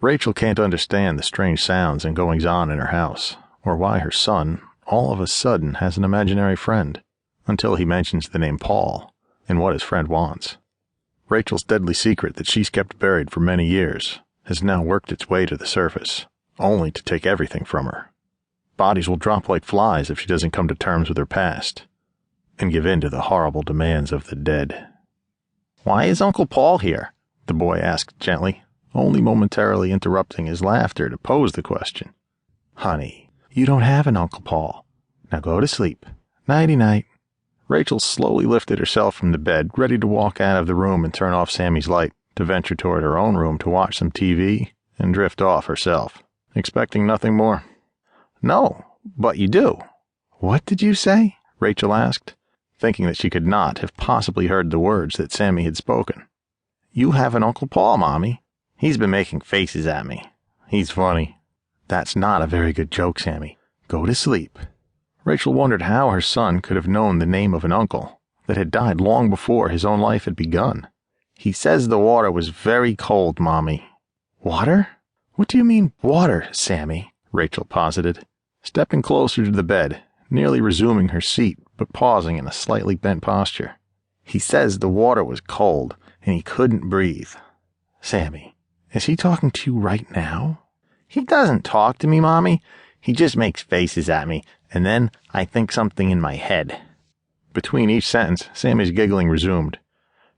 Rachel can't understand the strange sounds and goings-on in her house, or why her son, all of a sudden, has an imaginary friend, until he mentions the name Paul and what his friend wants. Rachel's deadly secret that she's kept buried for many years has now worked its way to the surface, only to take everything from her. Bodies will drop like flies if she doesn't come to terms with her past and give in to the horrible demands of the dead. "Why is Uncle Paul here?" the boy asked gently, only momentarily interrupting his laughter to pose the question. "Honey, you don't have an Uncle Paul. Now go to sleep. Nighty-night." Rachel slowly lifted herself from the bed, ready to walk out of the room and turn off Sammy's light, to venture toward her own room to watch some TV and drift off herself, expecting nothing more. "No, but you do." "What did you say?" Rachel asked, thinking that she could not have possibly heard the words that Sammy had spoken. "You have an Uncle Paul, Mommy. He's been making faces at me. He's funny." "That's not a very good joke, Sammy. Go to sleep." Rachel wondered how her son could have known the name of an uncle that had died long before his own life had begun. "He says the water was very cold, Mommy." "Water? What do you mean, water, Sammy?" Rachel posited, stepping closer to the bed, nearly resuming her seat, but pausing in a slightly bent posture. "He says the water was cold, and he couldn't breathe." "Sammy, is he talking to you right now?" "He doesn't talk to me, Mommy. He just makes faces at me, and then I think something in my head." Between each sentence, Sammy's giggling resumed.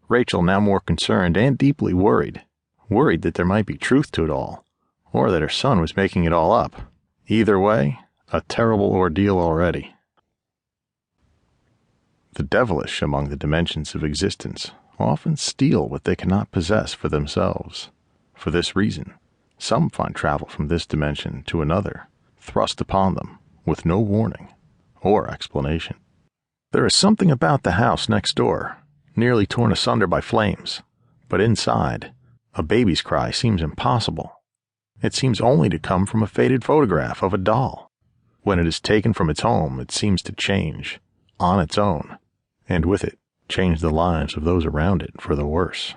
Rachel, now more concerned and deeply worried that there might be truth to it all, or that her son was making it all up. Either way, a terrible ordeal already. The devilish among the dimensions of existence often steal what they cannot possess for themselves. For this reason, some find travel from this dimension to another thrust upon them with no warning or explanation. There is something about the house next door, nearly torn asunder by flames, but inside, a baby's cry seems impossible. It seems only to come from a faded photograph of a doll. When it is taken from its home, it seems to change, on its own, and with it, change the lives of those around it for the worse.